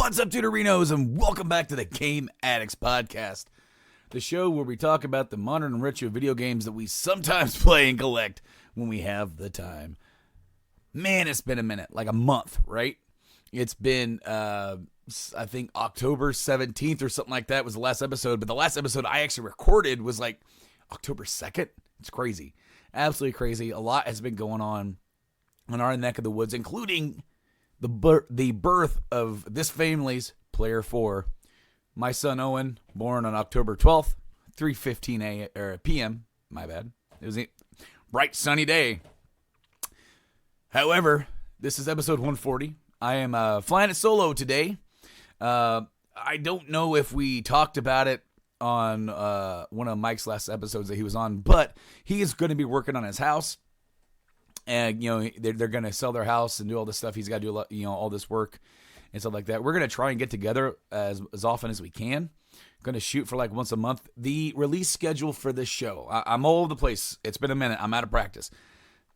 What's up, Tudorinos, and welcome back to the Game Addicts podcast, the show where we talk about the modern and retro video games that we sometimes play and collect when we have the time. Man, it's been a minute, like a month, right? It's been, I think October 17th or something like that was the last episode, but the last episode I actually recorded was like October 2nd. It's crazy. Absolutely crazy. A lot has been going on in our neck of the woods, including the birth of this family's Player 4. My son Owen, born on October 12th, 3:15 p.m. My bad. It was a bright, sunny day. However, this is episode 140. I am flying it solo today. I don't know if we talked about it on one of Mike's last episodes that he was on, but he is going to be working on his house. And, you know, they're going to sell their house and do all this stuff. He's got to do, all this work and stuff like that. We're going to try and get together as often as we can. Going to shoot for like once a month. The release schedule for this show, I'm all over the place. It's been a minute. I'm out of practice.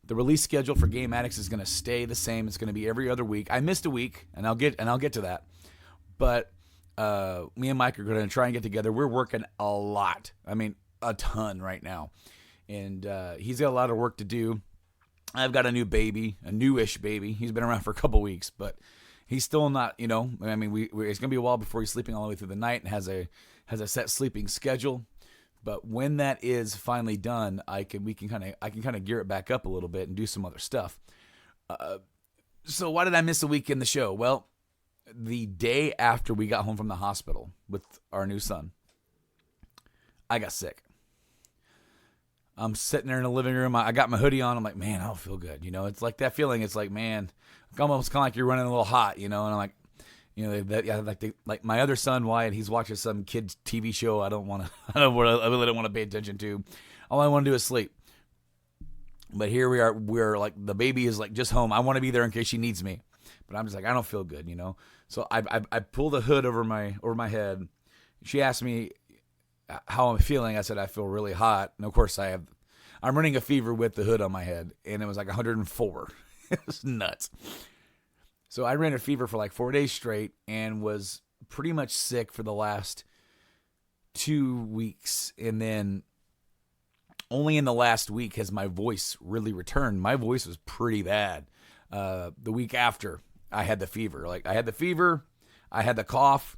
The release schedule for Game Addicts is going to stay the same. It's going to be every other week. I missed a week, and I'll get to that. But me and Mike are going to try and get together. We're working a lot. I mean, a ton right now. And he's got a lot of work to do. I've got a new baby, a newish baby. He's been around for a couple weeks, but he's still not, it's going to be a while before he's sleeping all the way through the night and has a set sleeping schedule. But when that is finally done, I can kind of gear it back up a little bit and do some other stuff. So why did I miss a week in the show? Well, the day after we got home from the hospital with our new son, I got sick. I'm sitting there in the living room. I got my hoodie on. I'm like, man, I don't feel good. It's like that feeling. It's like, man, almost kind of like you're running a little hot, And I'm like, like my other son, Wyatt, he's watching some kid's TV show. I really don't want to pay attention to. All I want to do is sleep. But here we are. We're like, the baby is like just home. I want to be there in case she needs me. But I'm just like, I don't feel good, So I pull the hood over my head. She asked me how I'm feeling. I said, I feel really hot. And of course I'm running a fever with the hood on my head, and it was like 104. It was nuts. So I ran a fever for like 4 days straight and was pretty much sick for the last 2 weeks. And then only in the last week has my voice really returned. My voice was pretty bad. The week after I had the fever, I had the cough,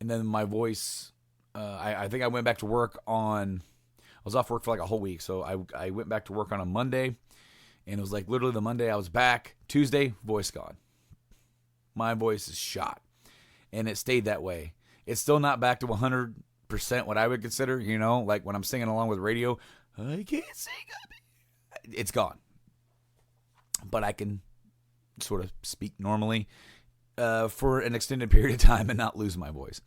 and then my voice, I think I went back to work I was off work for like a whole week. So I went back to work on a Monday, and it was like literally the Monday I was back. Tuesday, voice gone. My voice is shot, and it stayed that way. It's still not back to 100% what I would consider, like when I'm singing along with radio, I can't sing. It's gone. But I can sort of speak normally for an extended period of time and not lose my voice.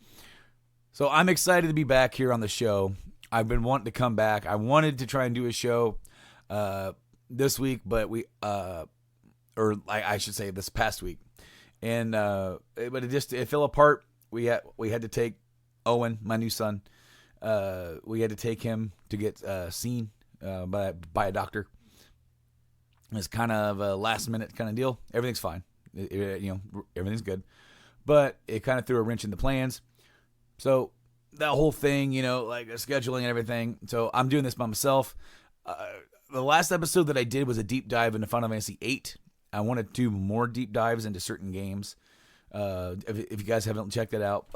So I'm excited to be back here on the show. I've been wanting to come back. I wanted to try and do a show this week, but I should say this past week. And but it fell apart. We had to take Owen, my new son. We had to take him to get seen by a doctor. It's kind of a last minute kind of deal. Everything's fine. Everything's good. But it kind of threw a wrench in the plans. So that whole thing, like scheduling and everything. So I'm doing this by myself. The last episode that I did was a deep dive into Final Fantasy VIII. I want to do more deep dives into certain games. If you guys haven't checked it out,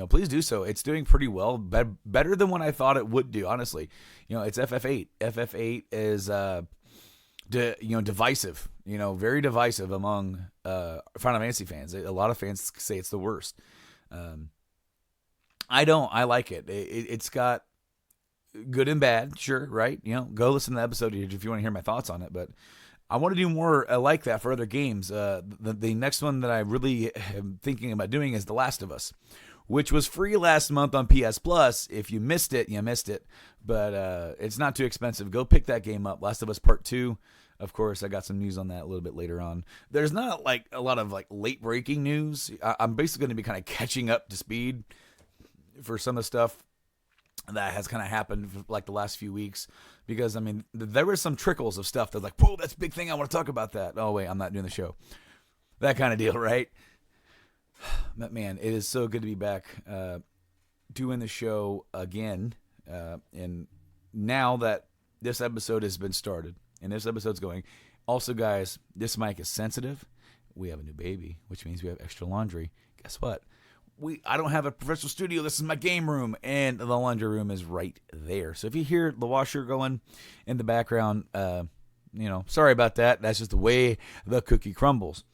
please do so. It's doing pretty well, better than what I thought it would do, honestly. It's FF8. FF8 is divisive. Very divisive among Final Fantasy fans. A lot of fans say it's the worst. I don't. I like it. It's got good and bad, sure, right? Go listen to the episode if you want to hear my thoughts on it. But I want to do more like that for other games. The next one that I really am thinking about doing is The Last of Us, which was free last month on PS Plus. If you missed it, you missed it. But it's not too expensive. Go pick that game up. Last of Us Part 2. Of course, I got some news on that a little bit later on. There's not like a lot of like late breaking news. I'm basically going to be kind of catching up to speed for some of the stuff that has kind of happened for like the last few weeks, because I mean there were some trickles of stuff that's like, whoa, that's a big thing, I want to talk about that. Oh wait, I'm not doing the show. That kind of deal, right? But man, it is so good to be back doing the show again. And now that this episode has been started and this episode's going, also guys, this mic is sensitive. We have a new baby, which means we have extra laundry. Guess what? I don't have a professional studio. This is my game room, and the laundry room is right there. So if you hear the washer going in the background, sorry about that. That's just the way the cookie crumbles.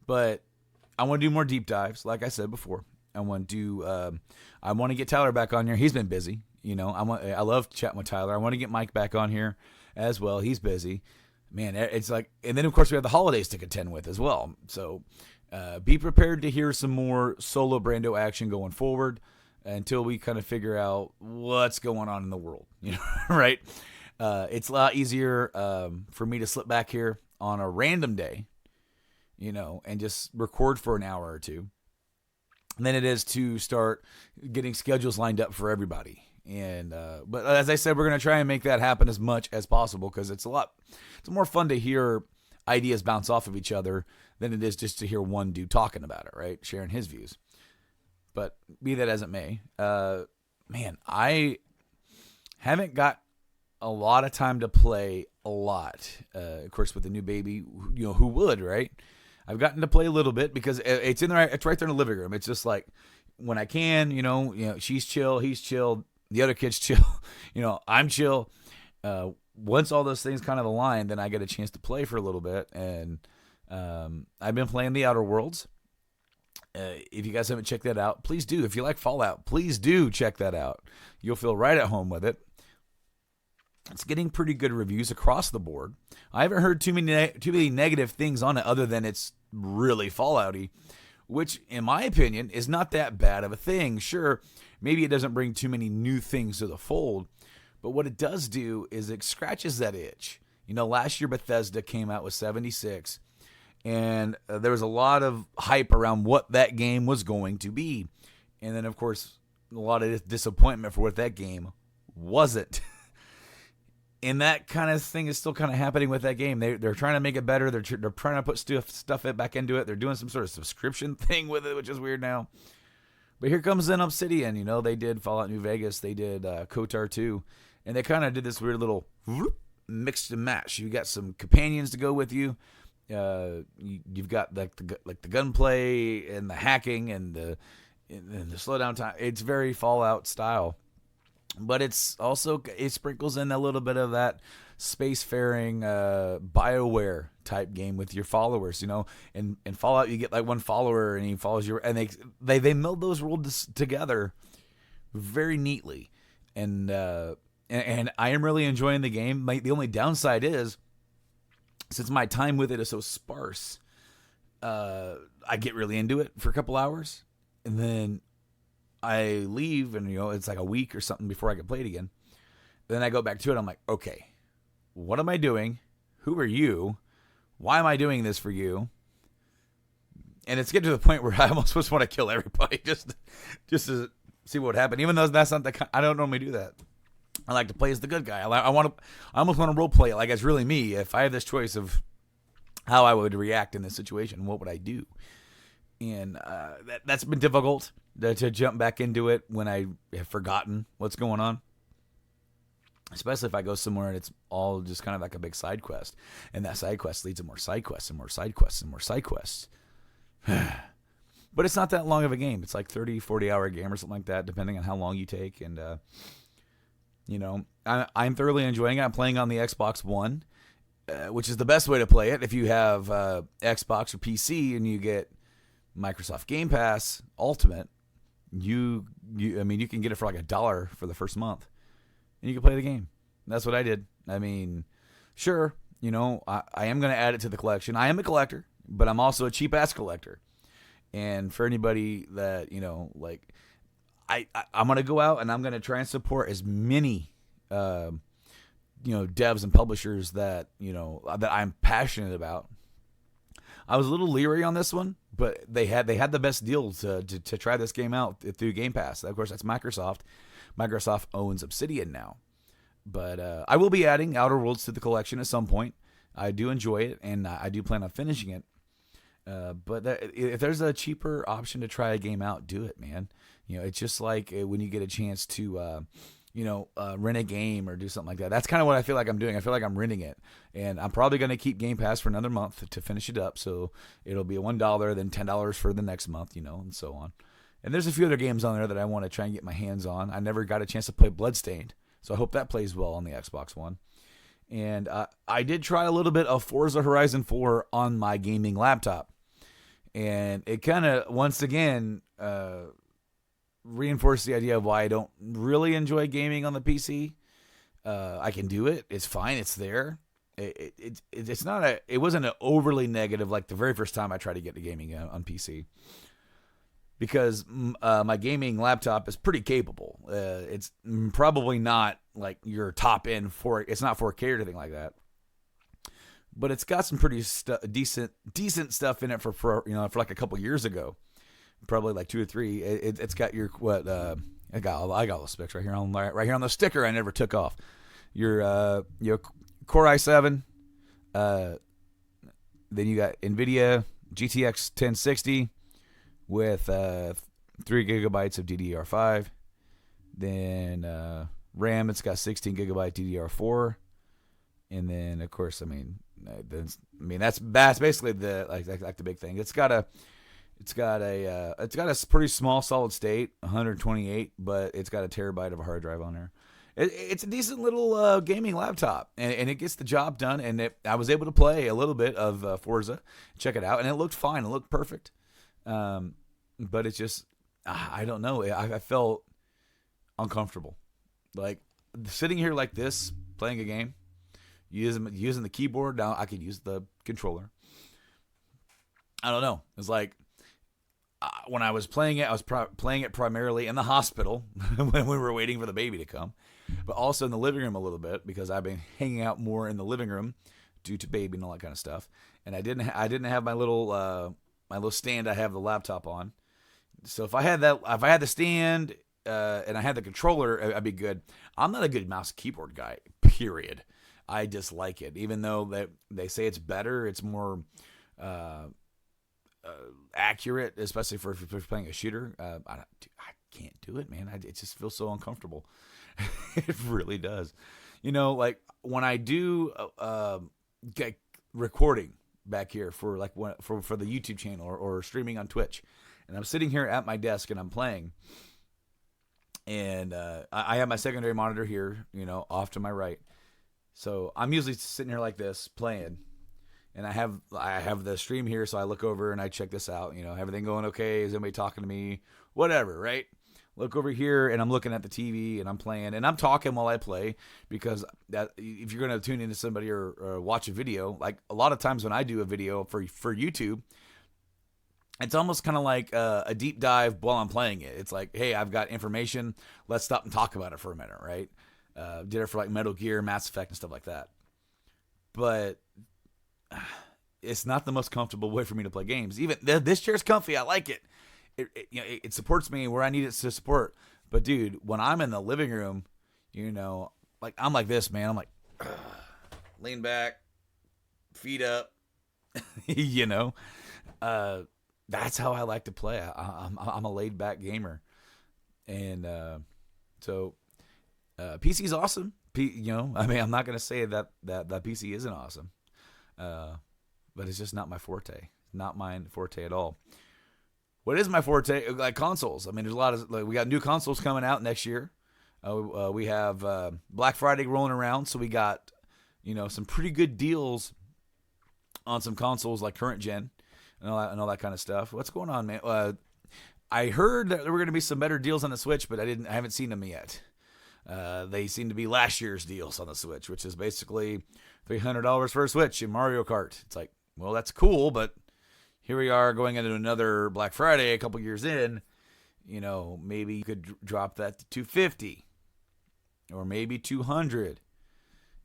But I want to do more deep dives, like I said before. I want to get Tyler back on here. He's been busy. I love chatting with Tyler. I want to get Mike back on here as well. He's busy. Man, it's like, and then of course we have the holidays to contend with as well. So be prepared to hear some more solo Brando action going forward until we kind of figure out what's going on in the world, right? It's a lot easier for me to slip back here on a random day, and just record for an hour or two than it is to start getting schedules lined up for everybody. And but as I said, we're going to try and make that happen as much as possible, because it's more fun to hear ideas bounce off of each other than it is just to hear one dude talking about it, right? Sharing his views. But be that as it may, man, I haven't got a lot of time to play a lot. Of course, with the new baby, who would, right? I've gotten to play a little bit because it's right there in the living room. It's just like when I can, she's chill, he's chill, the other kid's chill, I'm chill. Once all those things kind of align, then I get a chance to play for a little bit. And I've been playing the Outer Worlds. If you guys haven't checked that out, please do. If you like Fallout, please do check that out. You'll feel right at home with it. It's getting pretty good reviews across the board. I haven't heard too many negative things on it other than it's really Fallout-y, which, in my opinion, is not that bad of a thing. Sure, maybe it doesn't bring too many new things to the fold, but what it does do is it scratches that itch. Last year Bethesda came out with 76, and there was a lot of hype around what that game was going to be. And then, of course, a lot of disappointment for what that game wasn't. And that kind of thing is still kind of happening with that game. They're trying to make it better. They're trying to put stuff back into it. They're doing some sort of subscription thing with it, which is weird now. But here comes in Obsidian. They did Fallout New Vegas. They did KOTOR 2. And they kind of did this weird little mix and match. You got some companions to go with you. You've got the gunplay and the hacking and the slowdown time. It's very Fallout style. But it sprinkles in a little bit of that spacefaring BioWare type game with your followers. In Fallout you get like one follower and he follows you, and they meld those worlds together very neatly. And I am really enjoying the game. The only downside is, since my time with it is so sparse, I get really into it for a couple hours, and then I leave, and it's like a week or something before I can play it again. Then I go back to it. I'm like, okay, what am I doing? Who are you? Why am I doing this for you? And it's getting to the point where I almost just want to kill everybody just to see what would happen. Even though that's not I don't normally do that. I like to play as the good guy. I almost want to role play it like it's really me. If I have this choice of how I would react in this situation, what would I do? And that's been difficult to jump back into it when I have forgotten what's going on. Especially if I go somewhere and it's all just kind of like a big side quest. And that side quest leads to more side quests and more side quests and more side quests. But it's not that long of a game. It's like 30, 40-hour game or something like that, depending on how long you take. And, I'm thoroughly enjoying it. I'm playing on the Xbox One, which is the best way to play it. If you have Xbox or PC and you get Microsoft Game Pass Ultimate, you can get it for like $1 for the first month, and you can play the game. That's what I did. I mean, sure, I am going to add it to the collection. I am a collector, but I'm also a cheap ass collector. And for anybody that I'm going to go out and I'm going to try and support as many devs and publishers that I'm passionate about. I was a little leery on this one, but they had the best deal to try this game out through Game Pass. Of course, that's Microsoft. Microsoft owns Obsidian now. But I will be adding Outer Worlds to the collection at some point. I do enjoy it, and I do plan on finishing it. But if there's a cheaper option to try a game out, do it, man. It's just like when you get a chance to rent a game or do something like that. That's kind of what I feel like I'm doing. I feel like I'm renting it. And I'm probably going to keep Game Pass for another month to finish it up. So it'll be $1, then $10 for the next month, and so on. And there's a few other games on there that I want to try and get my hands on. I never got a chance to play Bloodstained, so I hope that plays well on the Xbox One. And I did try a little bit of Forza Horizon 4 on my gaming laptop. And it kind of, once again, reinforced the idea of why I don't really enjoy gaming on the PC. I can do it. It's fine. It's there. It's not it wasn't an overly negative like the very first time I tried to get to gaming on PC. Because my gaming laptop is pretty capable. It's probably not like your top end it's not 4K or anything like that. But it's got some pretty decent stuff in it for like a couple years ago. Probably like 2 or 3. It's got your I got all the specs right here on the sticker I never took off. Your Core i7, then you got NVIDIA GTX 1060 with 3 gigabytes of DDR5. Then RAM, it's got 16 gigabyte DDR4, and then of course, that's basically the the big thing. It's got a pretty small solid state, 128, but it's got a terabyte of a hard drive on there. It's a decent little gaming laptop, and it gets the job done. And I was able to play a little bit of Forza, check it out, and it looked fine. It looked perfect. But it's just, I don't know. I felt uncomfortable, like sitting here like this, playing a game, using the keyboard. Now I could use the controller. I don't know. It's like, when I was playing it, I was playing it primarily in the hospital when we were waiting for the baby to come, but also in the living room a little bit because I've been hanging out more in the living room due to baby and all that kind of stuff. And I didn't have my little stand I have the laptop on. So if I had the stand and I had the controller, I'd be good. I'm not a good mouse keyboard guy, period. I dislike it, even though they say it's better. It's more accurate, especially for if you're playing a shooter. I can't do it, man. It just feels so uncomfortable. It really does. Like when I do get recording back here for for the YouTube channel or streaming on Twitch, and I'm sitting here at my desk and I'm playing, and I have my secondary monitor here, off to my right. So I'm usually sitting here like this playing. And I have the stream here, so I look over and I check this out. Everything going okay? Is anybody talking to me? Whatever, right? Look over here, and I'm looking at the TV, and I'm playing, and I'm talking while I play, because if you're going to tune into somebody or watch a video, like a lot of times when I do a video for YouTube, it's almost kind of like a deep dive while I'm playing it. It's like, hey, I've got information. Let's stop and talk about it for a minute, right? Did it for like Metal Gear, Mass Effect, and stuff like that. But it's not the most comfortable way for me to play games. Even this chair's comfy. I like it. It supports me where I need it to support. But dude, when I'm in the living room, like I'm like this, man. I'm like, lean back, feet up. That's how I like to play. I'm a laid back gamer, and so PC's awesome. I'm not gonna say that PC isn't awesome. But it's just not my forte. Not my forte at all. What is my forte? Like consoles. There's a lot of we got new consoles coming out next year. We have Black Friday rolling around, so we got some pretty good deals on some consoles like current gen and all that kind of stuff. What's going on, man? I heard that there were going to be some better deals on the Switch, but I haven't seen them yet. They seem to be last year's deals on the Switch, which is basically $300 for a Switch in Mario Kart. It's like, well, that's cool, but here we are going into another Black Friday a couple years in. Maybe you could drop that to $250 or maybe $200,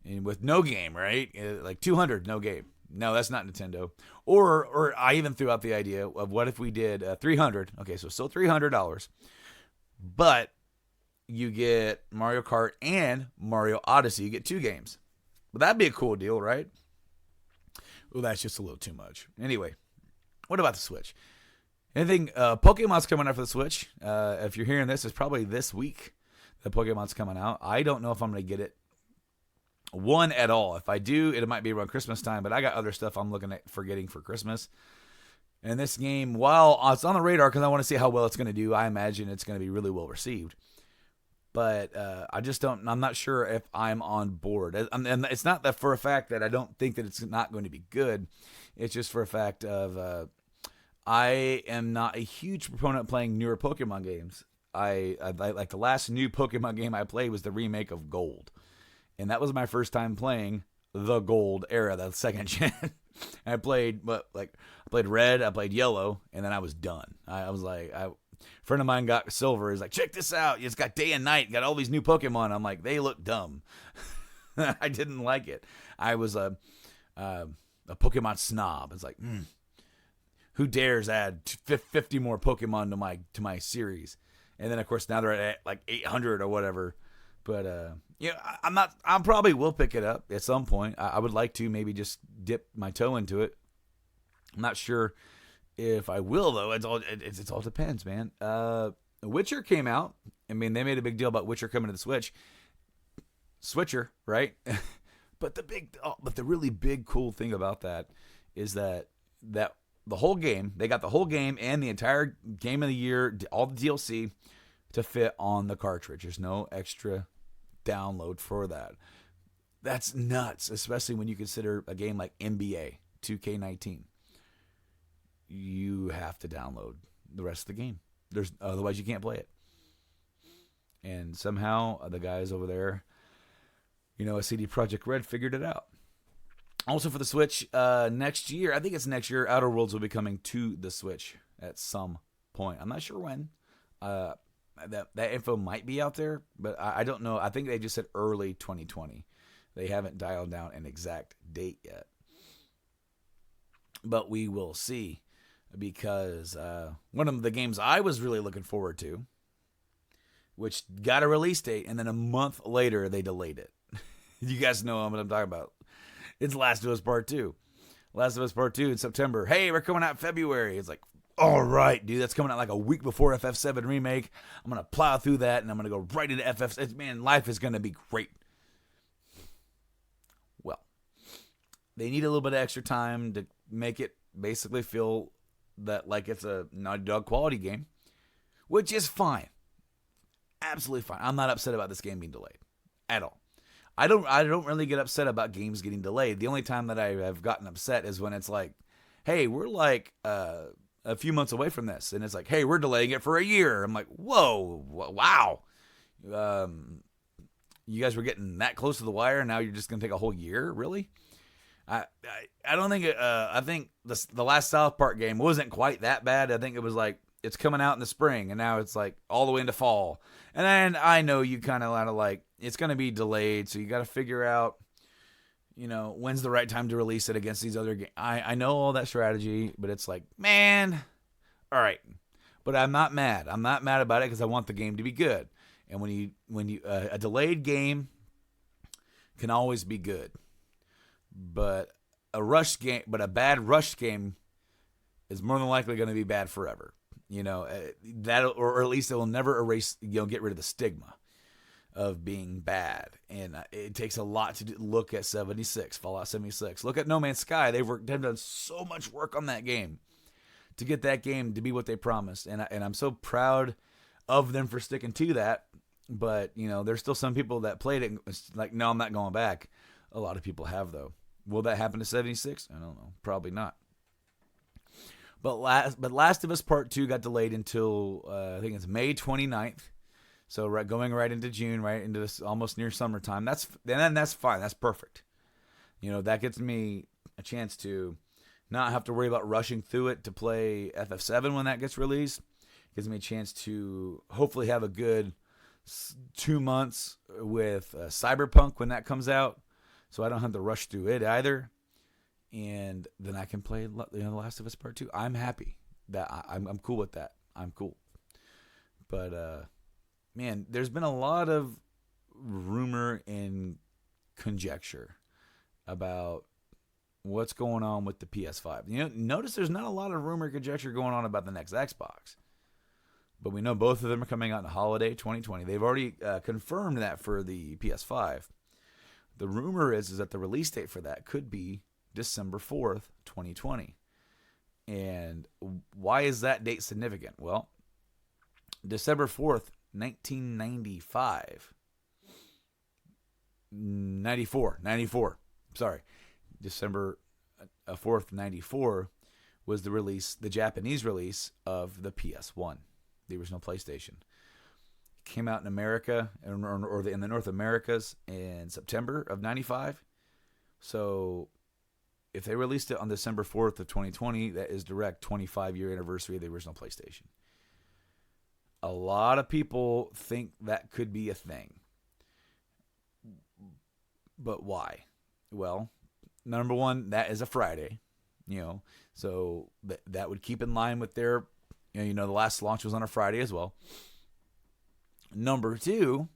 and with no game, right? Like $200, no game. No, that's not Nintendo. Or I even threw out the idea of what if we did $300. Okay, so still $300, but you get Mario Kart and Mario Odyssey. You get 2 games. But that'd be a cool deal, right? Well, that's just a little too much. Anyway, what about the Switch? Anything? Pokemon's coming out for the Switch. If you're hearing this, it's probably this week that Pokemon's coming out. I don't know if I'm going to get it one at all. If I do, it might be around Christmas time, but I got other stuff I'm looking at for getting for Christmas. And this game, while it's on the radar because I want to see how well it's going to do, I imagine it's going to be really well received. But I'm not sure if I'm on board. And it's not that for a fact that I don't think that it's not going to be good. It's just for a fact of I am not a huge proponent of playing newer Pokemon games. I like the last new Pokemon game I played was the remake of Gold. And that was my first time playing the Gold era, the second gen. I played Red, I played Yellow, and then I was done. I was like, a friend of mine got Silver. He's like, check this out. It's got day and night. Got all these new Pokemon. I'm like, they look dumb. I didn't like it. I was a Pokemon snob. It's like, who dares add 50 more Pokemon to my series? And then of course now they're at like 800 or whatever. But I probably will pick it up at some point. I would like to maybe just dip my toe into it. I'm not sure if I will though. It all depends, man. Witcher came out. I mean, they made a big deal about Witcher coming to the Switch. Switcher, right? But the really big cool thing about that is that the whole game, they got the whole game and the entire game of the year, all the DLC to fit on the cartridge. There's no extra download for that. That's nuts, especially when you consider a game like NBA 2K19. You have to download the rest of the game. Otherwise you can't play it. And somehow the guys over there, a CD Projekt Red figured it out. Also for the Switch, next year, I think it's next year, Outer Worlds will be coming to the Switch at some point. I'm not sure when. That info might be out there, but I don't know. I think they just said early 2020. They haven't dialed down an exact date yet. But we will see, because one of the games I was really looking forward to, which got a release date, and then a month later they delayed it. You guys know what I'm talking about. It's Last of Us Part 2. Last of Us Part 2 in September. Hey, we're coming out in February. It's like, all right, dude, that's coming out like a week before FF7 Remake. I'm going to plow through that, and I'm going to go right into FF7. Man, life is going to be great. Well, they need a little bit of extra time to make it basically feel that like it's a Naughty Dog quality game, which is fine. Absolutely fine. I'm not upset about this game being delayed at all. I don't really get upset about games getting delayed. The only time that I have gotten upset is when it's like, hey, we're like a few months away from this, and it's like, hey, we're delaying it for a year. I'm like, whoa, wow. You guys were getting that close to the wire, and now you're just gonna take a whole year, really? I don't think I think the last South Park game wasn't quite that bad. I think it was like, it's coming out in the spring, and now it's like all the way into fall. And then I know you kind of like, it's going to be delayed, so you got to figure out, when's the right time to release it against these other games. I know all that strategy, but it's like, man, all right. But I'm not mad. I'm not mad about it because I want the game to be good. And when you a delayed game can always be good, but a bad rushed game is more than likely going to be bad forever. That, or at least it will never erase, get rid of the stigma of being bad. And it takes a lot to look at Fallout 76. Look at No Man's Sky. They've done so much work on that game to get that game to be what they promised. And I'm so proud of them for sticking to that. But, there's still some people that played it and it's like, no, I'm not going back. A lot of people have, though. Will that happen to 76? I don't know. Probably not. But Last of Us Part 2 got delayed until, I think it's May 29th. So going right into June, right into this almost near summertime. That's fine. That's perfect. That gets me a chance to not have to worry about rushing through it to play FF7 when that gets released. Gives me a chance to hopefully have a good 2 months with Cyberpunk when that comes out, so I don't have to rush through it either. And then I can play The Last of Us Part 2. I'm happy that I'm cool with that. I'm cool. But man, there's been a lot of rumor and conjecture about what's going on with the PS5. Notice there's not a lot of rumor and conjecture going on about the next Xbox. But we know both of them are coming out in holiday 2020. They've already confirmed that for the PS5. The rumor is that the release date for that could be December 4th, 2020. And why is that date significant? Well, December 4th, 1995. 94. Sorry. December 4th, 94 was the Japanese release of the PS1. The original PlayStation. Came out in America or in the North Americas in September of 95. So if they released it on December 4th of 2020, that is direct 25-year anniversary of the original PlayStation. A lot of people think that could be a thing. But why? Well, number one, that is a Friday, so that would keep in line with their the last launch was on a Friday as well. Number two,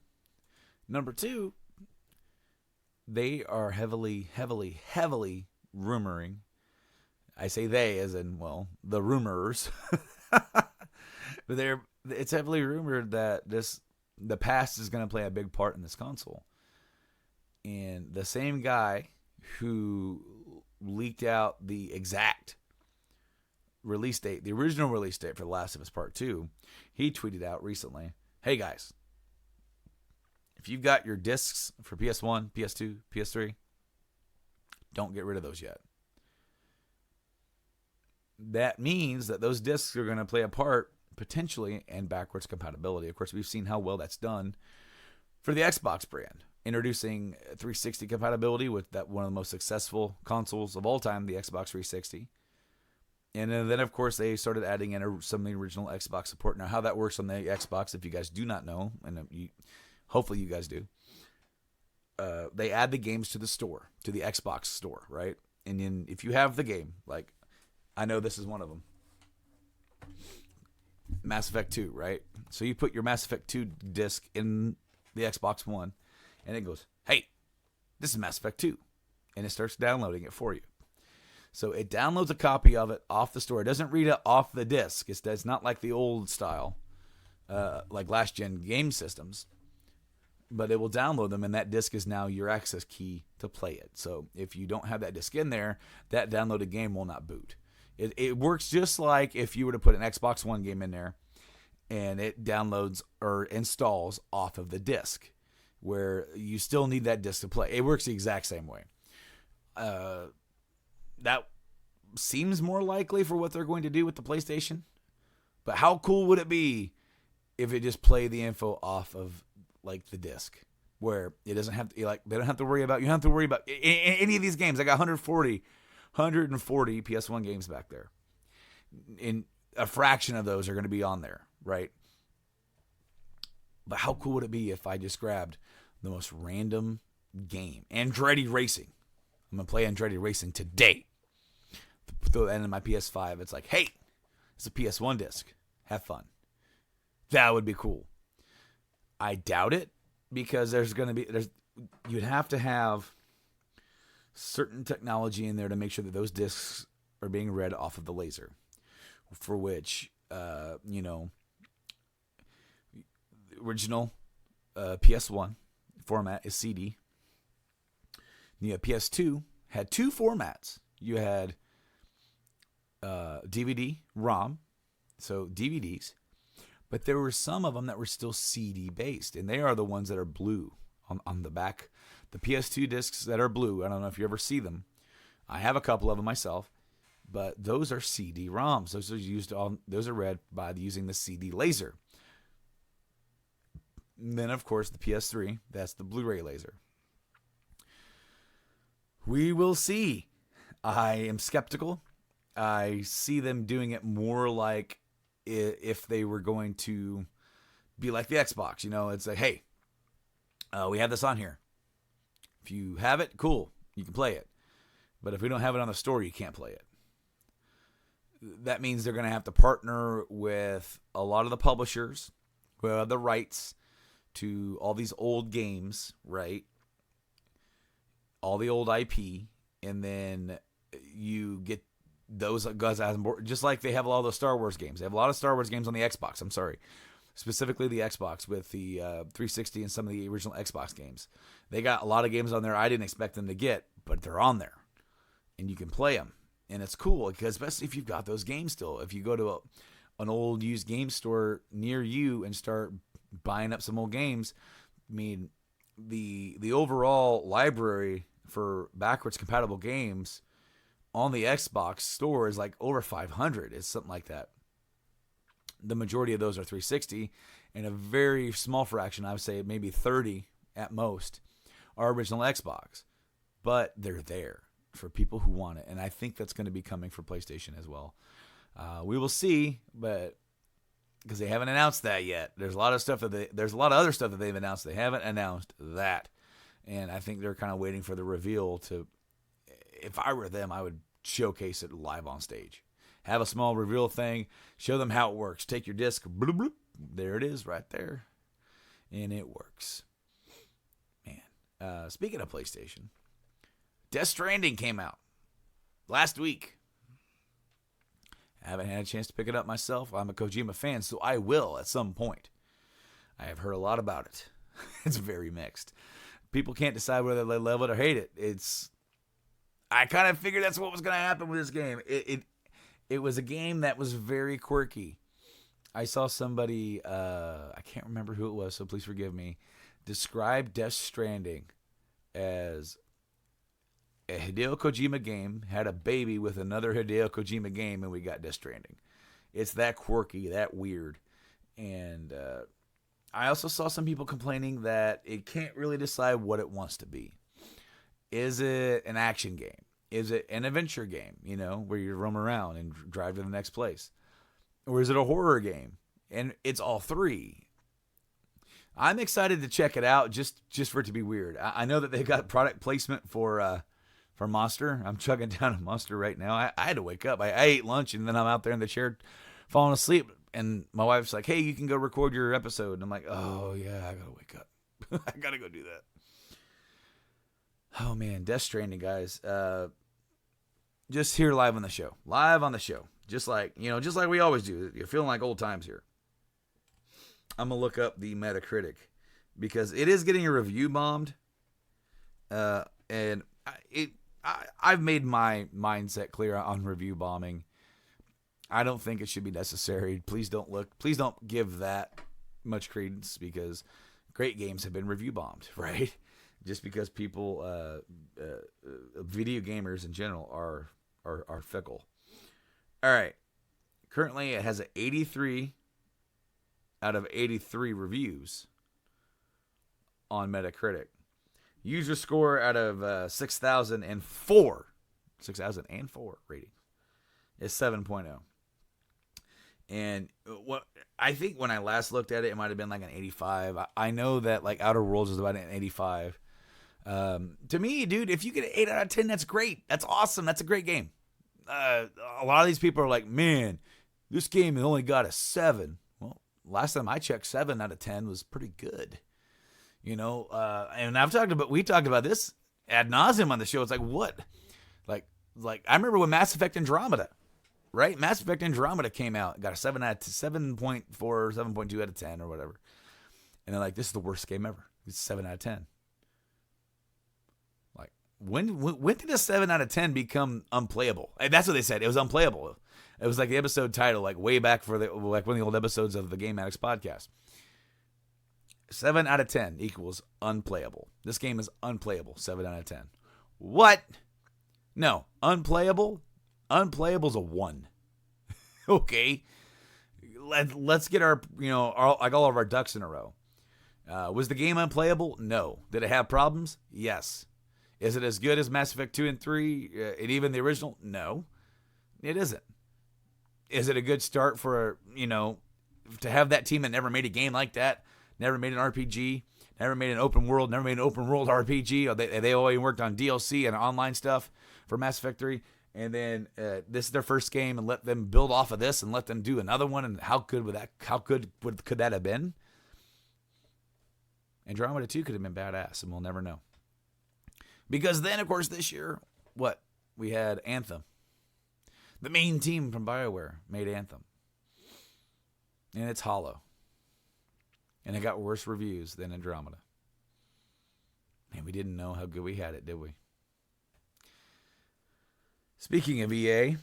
they are heavily rumoring. I say they as in, the rumors. It's heavily rumored that the past is going to play a big part in this console. And the same guy who leaked out the exact release date, the original release date for The Last of Us Part 2, he tweeted out recently, hey guys, if you've got your discs for PS1, PS2, PS3, don't get rid of those yet. That means that those discs are going to play a part potentially in backwards compatibility. Of course, we've seen how well that's done for the Xbox brand, introducing 360 compatibility with that one of the most successful consoles of all time, the Xbox 360. And then, of course, they started adding in some of the original Xbox support. Now, how that works on the Xbox, if you guys do not know, and hopefully you guys do, they add the games to the store, to the Xbox store, right? And then if you have the game, like, I know this is one of them, Mass Effect 2, right? So you put your Mass Effect 2 disc in the Xbox One, and it goes, hey, this is Mass Effect 2. And it starts downloading it for you. So it downloads a copy of it off the store. It doesn't read it off the disc. It's not like the old style, like last-gen game systems. But it will download them, and that disc is now your access key to play it. So if you don't have that disc in there, that downloaded game will not boot. It works just like if you were to put an Xbox One game in there, and it downloads or installs off of the disc, where you still need that disc to play. It works the exact same way. That seems more likely for what they're going to do with the PlayStation. But how cool would it be if it just played the info off of like the disc, where it doesn't have to, they don't have to worry about, you don't have to worry about any of these games. I got 140 PS1 games back there. And a fraction of those are going to be on there, right? But how cool would it be if I just grabbed the most random game, Andretti Racing? I'm going to play Andretti Racing today. Throw that into my PS5. It's like, hey, it's a PS1 disc. Have fun. That would be cool. I doubt it, because you'd have to have certain technology in there to make sure that those discs are being read off of the laser, for which, original PS1 format is CD. The PS2 had two formats. You had DVD, ROM, so DVDs, But there were some of them that were still CD based, and they are the ones that are blue on the back. The PS2 discs that are blue, I don't know if you ever see them. I have a couple of them myself, but those are CD-ROMs. Those are read by using the CD laser. And then, of course, the PS3, that's the Blu-ray laser. We will see. I am skeptical. I see them doing it more like if they were going to be like the Xbox. It's like, hey, we have this on here. If you have it, cool, you can play it. But if we don't have it on the store, you can't play it. That means they're going to have to partner with a lot of the publishers who have the rights to all these old games, right? All the old IP, and then you get those guys on board, just like they have a lot of those Star Wars games. They have a lot of Star Wars games on the Xbox. I'm sorry. Specifically the Xbox with the 360 and some of the original Xbox games. They got a lot of games on there I didn't expect them to get, but they're on there. And you can play them. And it's cool, because especially if you've got those games still. If you go to an old used game store near you and start buying up some old games, I mean, the overall library for backwards compatible games on the Xbox store is like over 500. It's something like that. The majority of those are 360, and a very small fraction, I would say maybe 30 at most, are original Xbox. But they're there for people who want it, and I think that's going to be coming for PlayStation as well. We will see, but because they haven't announced that yet. There's a lot of other stuff that they've announced. They haven't announced that, and I think they're kind of waiting for the reveal to. If I were them, I would showcase it live on stage. Have a small reveal thing. Show them how it works. Take your disc. Bloop, bloop, there it is right there. And it works. Man. Speaking of PlayStation, Death Stranding came out last week. I haven't had a chance to pick it up myself. I'm a Kojima fan, so I will at some point. I have heard a lot about it. It's very mixed. People can't decide whether they love it or hate it. I kind of figured that's what was going to happen with this game. It was a game that was very quirky. I saw somebody, I can't remember who it was, so please forgive me, describe Death Stranding as a Hideo Kojima game had a baby with another Hideo Kojima game, and we got Death Stranding. It's that quirky, that weird. And I also saw some people complaining that it can't really decide what it wants to be. Is it an action game? Is it an adventure game, where you roam around and drive to the next place? Or is it a horror game? And it's all three. I'm excited to check it out just for it to be weird. I know that they got product placement for Monster. I'm chugging down a Monster right now. I had to wake up. I ate lunch, and then I'm out there in the chair falling asleep. And my wife's like, hey, you can go record your episode. And I'm like, oh, yeah, I got to wake up. I got to go do that. Oh, man, Death Stranding, guys. Just here live on the show. Live on the show. Just like we always do. You're feeling like old times here. I'm going to look up the Metacritic because it is getting a review bombed. And I've made my mindset clear on review bombing. I don't think it should be necessary. Please don't give that much credence because great games have been review bombed, right? Just because people, video gamers in general, are fickle. All right. Currently, it has an 83 out of 83 reviews on Metacritic. User score out of 6,004 rating is 7.0. And what I think when I last looked at it, it might have been like an 85. I know that like Outer Worlds is about an 85. To me, dude, if you get an 8 out of 10, that's great. That's awesome. That's a great game. A lot of these people are like, man, this game has only got a 7. Well, last time I checked, 7 out of 10 was pretty good. And we talked about this ad nauseum on the show. It's like, what? Like I remember when Mass Effect Andromeda, right? Mass Effect Andromeda came out, got a 7.4 or 7.2 out of 10 or whatever. And they're like, this is the worst game ever. It's 7 out of 10. Like, when did a 7 out of 10 become unplayable? And that's what they said. It was unplayable. It was like the episode title, like way back for like one of the old episodes of the Game Addicts podcast. 7 out of 10 equals unplayable. This game is unplayable. 7 out of 10. What? No, unplayable. Unplayable's a 1. Okay. Let's get our like all of our ducks in a row. Was the game unplayable? No. Did it have problems? Yes. Is it as good as Mass Effect 2 and 3 and even the original? No, it isn't. Is it a good start for, to have that team that never made a game like that, never made an RPG, never made an open world RPG, or they always worked on DLC and online stuff for Mass Effect 3, and then this is their first game, and let them build off of this and let them do another one, and how good could that have been? Andromeda 2 could have been badass, and we'll never know. Because then, of course, this year, we had Anthem. The main team from BioWare made Anthem. And it's hollow. And it got worse reviews than Andromeda. And we didn't know how good we had it, did we? Speaking of EA,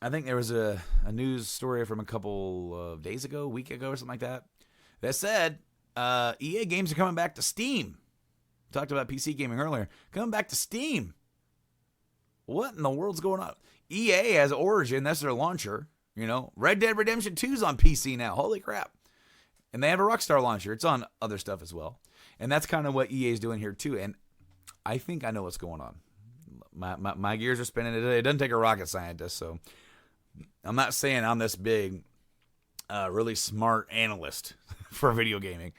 I think there was a news story from a couple of days ago, a week ago or something like that said EA games are coming back to Steam. Talked about PC gaming earlier. Coming back to Steam. What in the world's going on? EA has Origin. That's their launcher. Red Dead Redemption 2's on PC now. Holy crap. And they have a Rockstar launcher. It's on other stuff as well. And that's kind of what EA is doing here too. And I think I know what's going on. My gears are spinning. It doesn't take a rocket scientist. So I'm not saying I'm this big, really smart analyst for video gaming.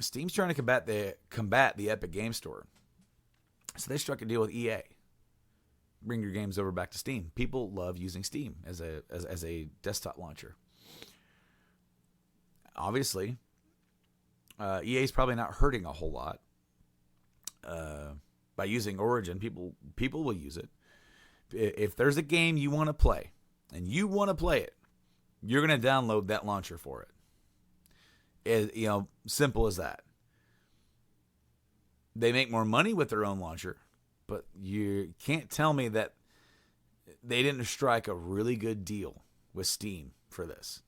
Steam's trying to combat the Epic Game Store. So they struck a deal with EA. Bring your games over back to Steam. People love using Steam as a desktop launcher. Obviously, EA's probably not hurting a whole lot by using Origin. People will use it. If there's a game you want to play and you want to play it, you're going to download that launcher for it. Simple as that. They make more money with their own launcher, but you can't tell me that they didn't strike a really good deal with Steam for this.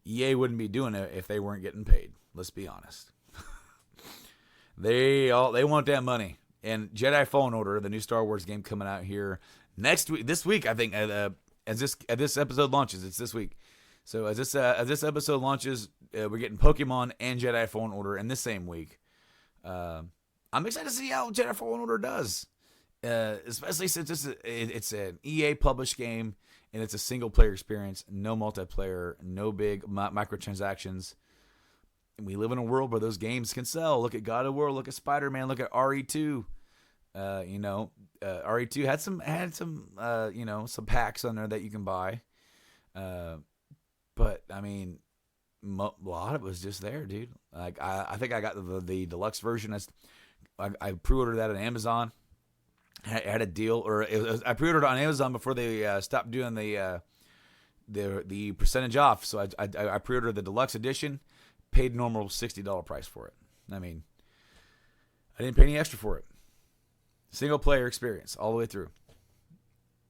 EA wouldn't be doing it if they weren't getting paid. Let's be honest. They want that money. And Jedi Fallen Order, the new Star Wars game coming out here this week, I think, as this episode launches, it's this week. So as this episode launches, we're getting Pokemon and Jedi Fallen Order in this same week. I'm excited to see how Jedi Fallen Order does, especially since it's an EA published game and it's a single player experience, no multiplayer, no big microtransactions. And we live in a world where those games can sell. Look at God of War, look at Spider-Man, look at RE2. RE2 had some packs on there that you can buy. But I mean, a lot of it was just there, dude. Like I think I got the deluxe version. I pre-ordered that on Amazon. I had a deal, I pre-ordered it on Amazon before they stopped doing the percentage off. So I pre-ordered the deluxe edition, paid normal $60 price for it. I mean, I didn't pay any extra for it. Single player experience all the way through.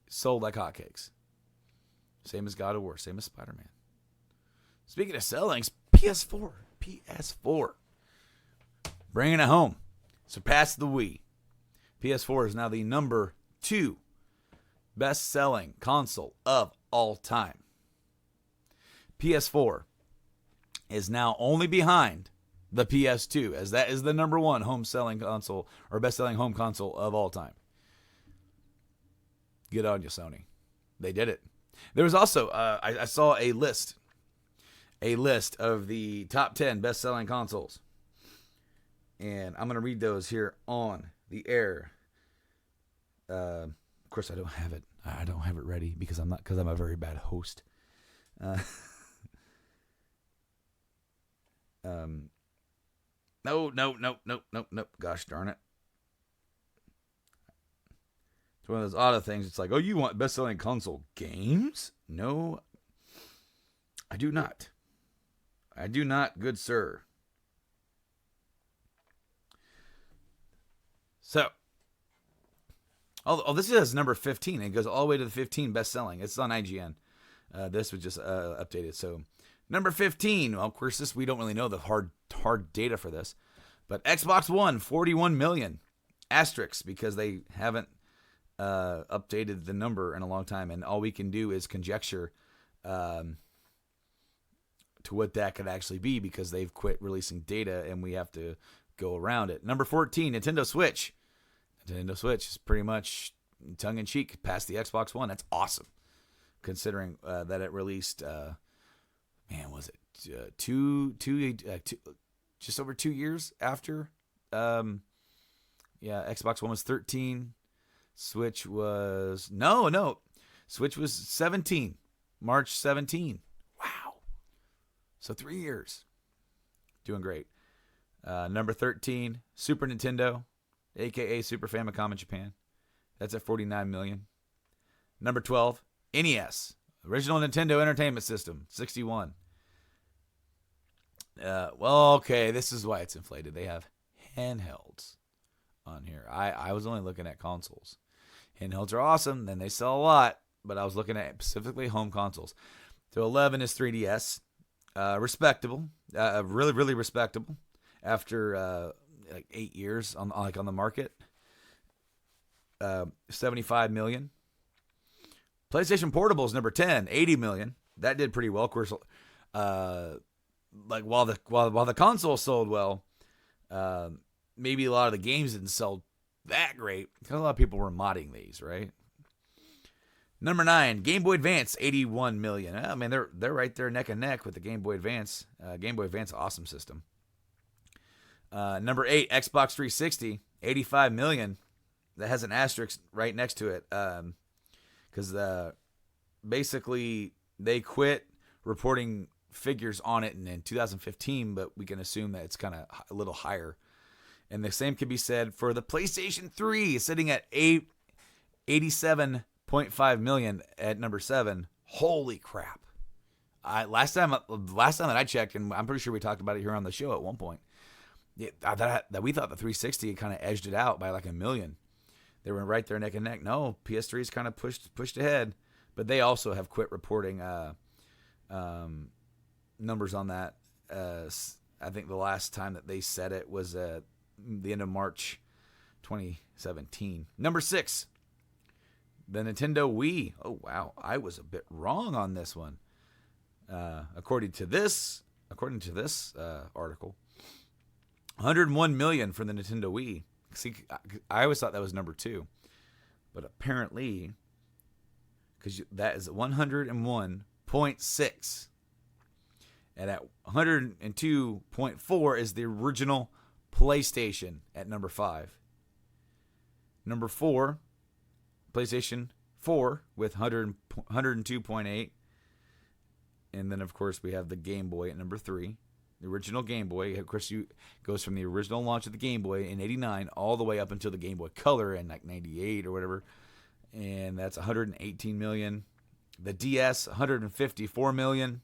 Sold like hotcakes. Same as God of War, same as Spider-Man. Speaking of sellings, PS4. Bringing it home. Surpassed the Wii. PS4 is now the number 2 best-selling console of all time. PS4 is now only behind the PS2, as that is the number 1 home-selling console, or best-selling home console of all time. Good on you, Sony. They did it. There was also, I saw a list of the top 10 best-selling consoles. And I'm going to read those here on the air. Of course, I don't have it. I don't have it ready because I'm a very bad host. No. Gosh darn it. It's one of those odd things. It's like, oh, you want best-selling console games? No, I do not. I do not, good sir. So, This is number 15. It goes all the way to the 15 best selling. It's on IGN. This was just updated. So number 15. Well, of course, we don't really know the hard data for this, but Xbox One 41 million asterisks because they haven't updated the number in a long time, and all we can do is conjecture to what that could actually be because they've quit releasing data, and we have to go around it. Number 14, Nintendo Switch. Nintendo Switch is pretty much tongue-in-cheek past the Xbox One. That's awesome, considering that it released, was it just over 2 years after? Xbox One was 13. Switch was Switch was 17, March 17. Wow, so 3 years, doing great. Number 13, Super Nintendo, aka Super Famicom in Japan. That's at 49 million. Number 12, NES, Original Nintendo Entertainment System, 61. Okay, this is why it's inflated. They have handhelds on here. I was only looking at consoles. Handhelds are awesome. Then they sell a lot, but I was looking at specifically home consoles. So 11 is 3DS. Respectable. Really, really respectable. After 8 years on the market. 75 million. PlayStation Portable is number 10, 80 million. That did pretty well. Of course, while the console sold well, maybe a lot of the games didn't sell that great because a lot of people were modding these, right? Number 9, Game Boy Advance, 81 million. I mean, they're right there neck and neck with the Game Boy Advance. Game Boy Advance, awesome system. Number 8, Xbox 360, 85 million. That has an asterisk right next to it because basically they quit reporting figures on it in 2015, but we can assume that it's kind of a little higher. And the same can be said for the PlayStation 3, sitting at 87.5 million at number 7. Holy crap! Last time that I checked, and I'm pretty sure we talked about it here on the show at one point, that we thought the 360 kind of edged it out by like a million. They were right there neck and neck. No, PS3's kind of pushed ahead, but they also have quit reporting numbers on that. I think the last time that they said it was the end of March 2017. Number 6, the Nintendo Wii. Oh, wow. I was a bit wrong on this one. According to this article, 101 million for the Nintendo Wii. See, I always thought that was number 2. But apparently, because that is 101.6. And at 102.4 is the original PlayStation at number 5. Number 4, PlayStation 4 with 102.8. And then, of course, we have the Game Boy at number 3. The original Game Boy, of course, goes from the original launch of the Game Boy in 89 all the way up until the Game Boy Color in like 98 or whatever. And that's 118 million. The DS, 154 million.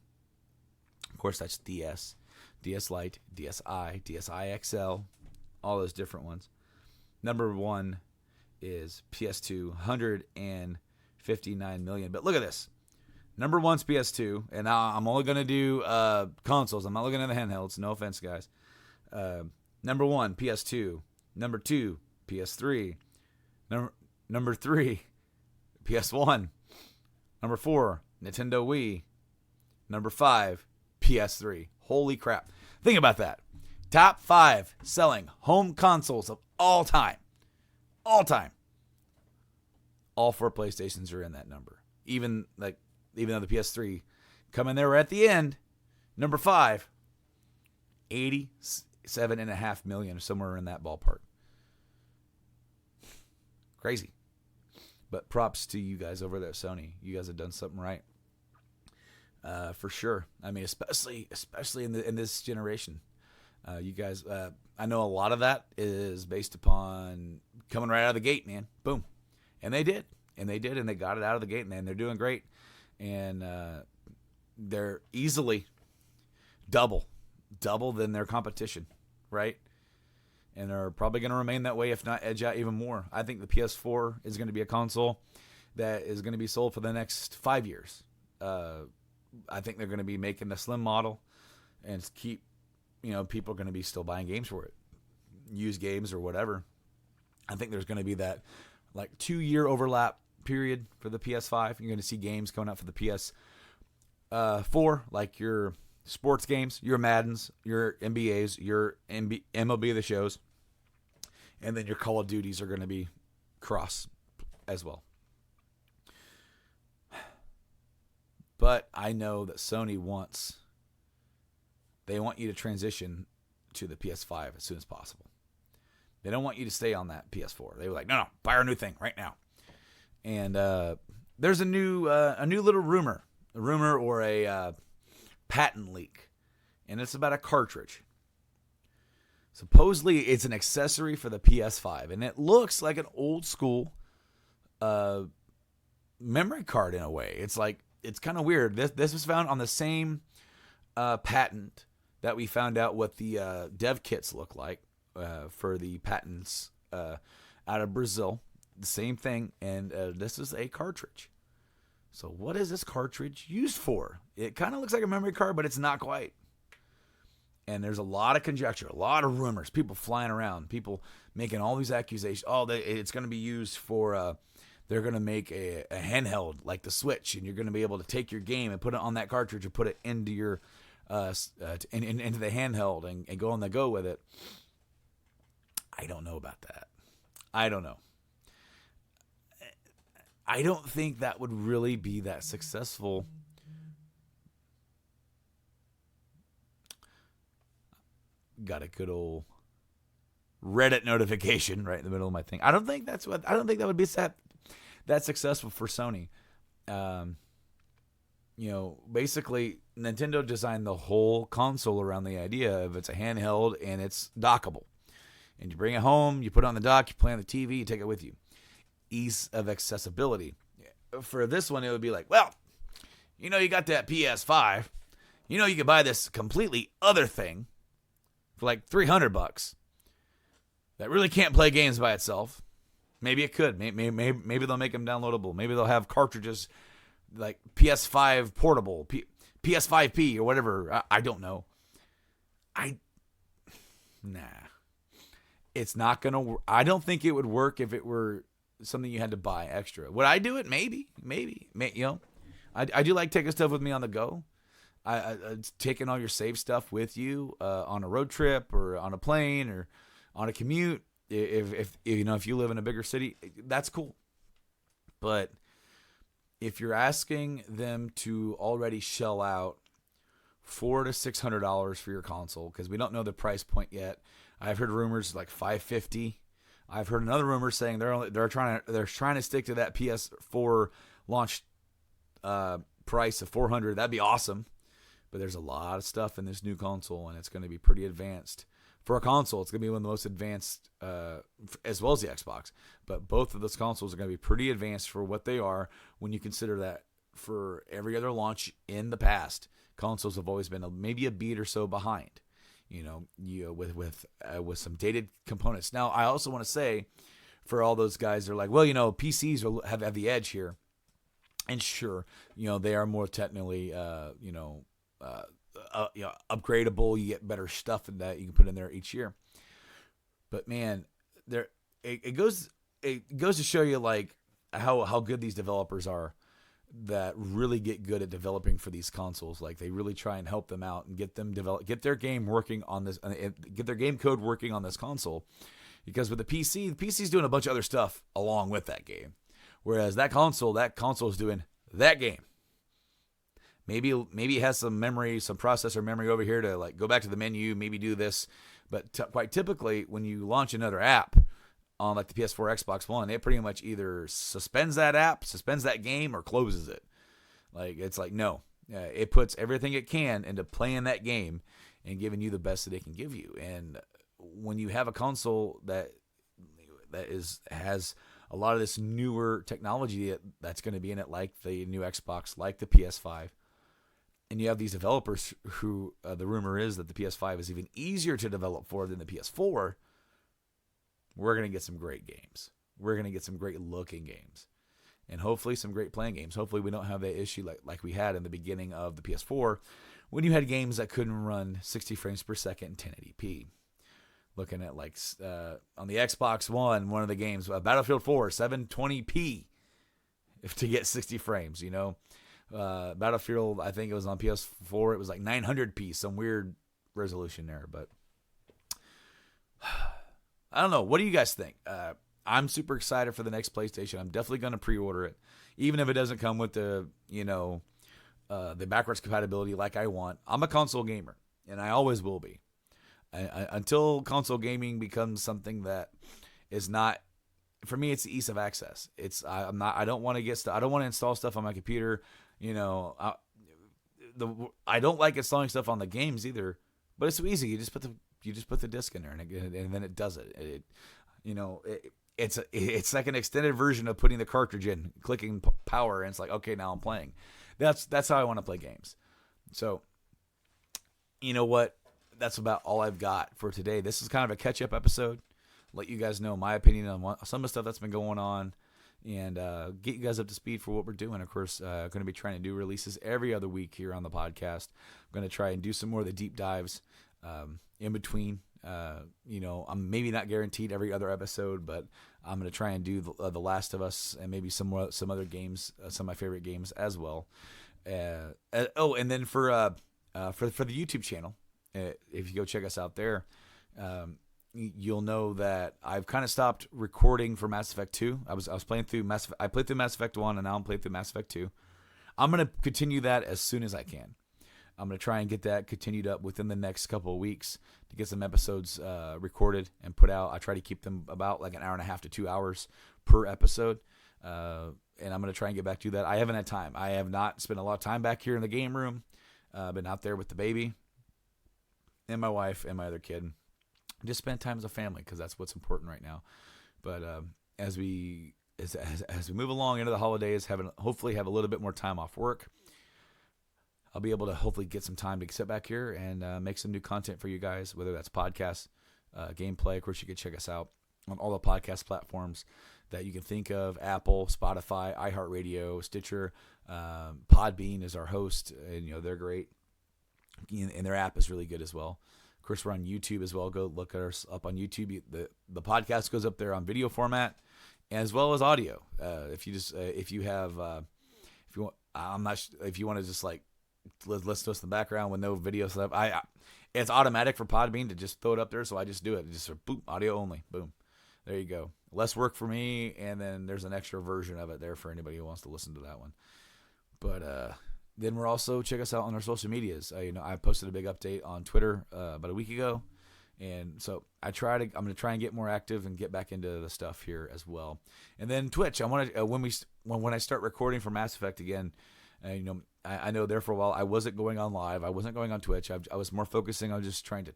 Of course, that's DS. DS Lite, DSi, DSi XL, all those different ones. Number 1 is PS2, 159 million. But look at this. Number 1's PS2, and now I'm only going to do consoles. I'm not looking at the handhelds. No offense, guys. Number 1, PS2. Number 2, PS3. Number 3, PS1. Number 4, Nintendo Wii. Number 5, PS3. Holy crap. Think about that. Top 5 selling home consoles of all time. All time. All 4 PlayStations are in that number. Even though the PS3 coming there at the end, number 5, 87.5 million, somewhere in that ballpark. Crazy. But props to you guys over there at Sony. You guys have done something right. For sure. I mean, especially in this generation. You guys, I know a lot of that is based upon coming right out of the gate, man. Boom. And they did. And they got it out of the gate, and they're doing great. And they're easily double than their competition, right? and are probably going to remain that way, if not edge out even more. I think the PS4 is going to be a console that is going to be sold for the next 5 years. I think they're going to be making the slim model and keep, people are going to be still buying games for it, used games or whatever. I think there's going to be that 2-year overlap period for the PS5. You're going to see games coming out for the PS4, like your sports games, your Maddens, your NBAs, your MLB The Shows, and then your Call of Duties are going to be cross as well. But I know that Sony want you to transition to the PS5 as soon as possible. They don't want you to stay on that PS4. They were like, no, buy our new thing right now. And there's a new little rumor or a patent leak, and it's about a cartridge. Supposedly, it's an accessory for the PS5, and it looks like an old school memory card in a way. It's kind of weird. This was found on the same patent that we found out what the dev kits look like for the patents out of Brazil. The same thing, and this is a cartridge. So what is this cartridge used for? It kind of looks like a memory card, but it's not quite. And there's a lot of conjecture, a lot of rumors, people flying around, people making all these accusations. Oh, it's going to be used for, they're going to make a handheld like the Switch, and you're going to be able to take your game and put it on that cartridge and put it into your into the handheld and go on the go with it. I don't know about that. I don't know. I don't think that would really be that successful. Got a good old Reddit notification right in the middle of my thing. I don't think that would be that successful for Sony. Basically Nintendo designed the whole console around the idea of it's a handheld and it's dockable. And you bring it home, you put it on the dock, you play on the TV, you take it with you. Ease of accessibility. For this one, it would be like, well, you got that PS5. You could buy this completely other thing for like $300 that really can't play games by itself. Maybe it could. Maybe they'll make them downloadable. Maybe they'll have cartridges like PS5 portable, PS5P or whatever. I don't know. Nah. It's not going to. I don't think it would work if it were something you had to buy extra. Would I do it? Maybe. I do like taking stuff with me on the go. I taking all your save stuff with you on a road trip or on a plane or on a commute. If you live in a bigger city, that's cool. But if you're asking them to already shell out $400 to $600 for your console, because we don't know the price point yet. I've heard rumors like $550. I've heard another rumor saying they're trying to stick to that PS4 launch price of $400. That'd be awesome. But there's a lot of stuff in this new console, and it's going to be pretty advanced. For a console, it's going to be one of the most advanced, as well as the Xbox. But both of those consoles are going to be pretty advanced for what they are when you consider that for every other launch in the past, consoles have always been maybe a beat or so behind. With some dated components. Now, I also want to say, for all those guys, they're like, well, PCs will have the edge here, and sure, they are more technically, upgradable. You get better stuff in that you can put in there each year. But man, it goes to show you like how good these developers are that really get good at developing for these consoles. Like they really try and help them out and get their game working on this, get their game code working on this console. Because with the PC's doing a bunch of other stuff along with that game. Whereas that console is doing that game. Maybe it has some memory, some processor memory over here to like go back to the menu, maybe do this. But quite typically, when you launch another app on like the PS4, Xbox One, it pretty much either suspends that game, or closes it. Like it's like no, it puts everything it can into playing that game and giving you the best that it can give you. And when you have a console that has a lot of this newer technology that's going to be in it, like the new Xbox, like the PS5. And you have these developers who the rumor is that the PS5 is even easier to develop for than the PS4. we're going to get some great games. We're going to get some great looking games. And hopefully some great playing games. Hopefully we don't have that issue like we had in the beginning of the PS4 when you had games that couldn't run 60 frames per second in 1080p. Looking at like on the Xbox One of the games, Battlefield 4, 720p to get 60 frames, you know. Battlefield, I think it was on PS4, it was like 900p, some weird resolution there. But I don't know. What do you guys think? I'm super excited for the next PlayStation. I'm definitely going to pre-order it, even if it doesn't come with the, the backwards compatibility like I want. I'm a console gamer, and I always will be. Until console gaming becomes something that is not, for me, it's the ease of access. I don't want to I don't want to install stuff on my computer. I don't like installing stuff on the games either, but it's so easy. You just put the disc in there, and then it does it. It's like an extended version of putting the cartridge in, clicking power, and it's like, okay, now I'm playing. That's how I want to play games. So, you know what? That's about all I've got for today. This is kind of a catch-up episode. Let you guys know my opinion on some of the stuff that's been going on, and get you guys up to speed for what we're doing. Of course, going to be trying to do releases every other week here on the podcast. I'm going to try and do some more of the deep dives in between. I'm maybe not guaranteed every other episode, but I'm going to try and do the Last of Us and maybe some other games, some of my favorite games as well. And then for the YouTube channel, if you go check us out there, you'll know that I've kind of stopped recording for Mass Effect 2. I was playing through I played through Mass Effect 1, and now I'm playing through Mass Effect 2. I'm going to continue that as soon as I can. I'm going to try and get that continued up within the next couple of weeks to get some episodes recorded and put out. I try to keep them about like an hour and a half to 2 hours per episode. And I'm going to try and get back to that. I haven't had time. I have not spent a lot of time back here in the game room. Been out there with the baby and my wife and my other kid. Just spend time as a family because that's what's important right now. But as we move along into the holidays, hopefully have a little bit more time off work, I'll be able to hopefully get some time to sit back here and make some new content for you guys, whether that's podcasts, gameplay. Of course, you can check us out on all the podcast platforms that you can think of: Apple, Spotify, iHeartRadio, Stitcher. Podbean is our host, and they're great, and their app is really good as well. Of course, we're on YouTube as well. Go look at us up on YouTube. The podcast goes up there on video format as well as audio. If you want to just like listen to us in the background with no video stuff, it's automatic for Podbean to just throw it up there, so I just do it. Just boom, audio only, boom. There you go. Less work for me, and then there's an extra version of it there for anybody who wants to listen to that one. But then we're also, check us out on our social medias. I posted a big update on Twitter about a week ago, and so I'm going to try and get more active and get back into the stuff here as well. And then Twitch, I want to when I start recording for Mass Effect again. I know there for a while I wasn't going on live. I wasn't going on Twitch. I was more focusing on just trying to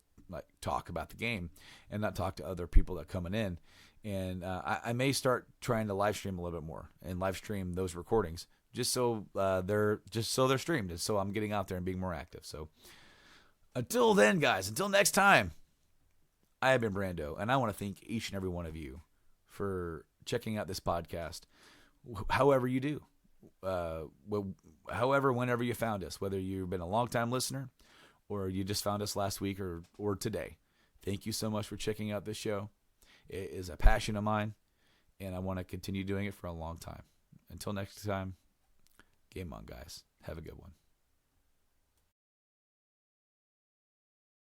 talk about the game and not talk to other people that are coming in. And I may start trying to live stream a little bit more and live stream those recordings just so they're streamed, and so I'm getting out there and being more active. So until then, guys, until next time, I have been Brando, and I want to thank each and every one of you for checking out this podcast, however you do. However, whenever you found us, whether you've been a long-time listener or you just found us last week or today, thank you so much for checking out this show. It is a passion of mine, and I want to continue doing it for a long time. Until next time, game on, guys. Have a good one.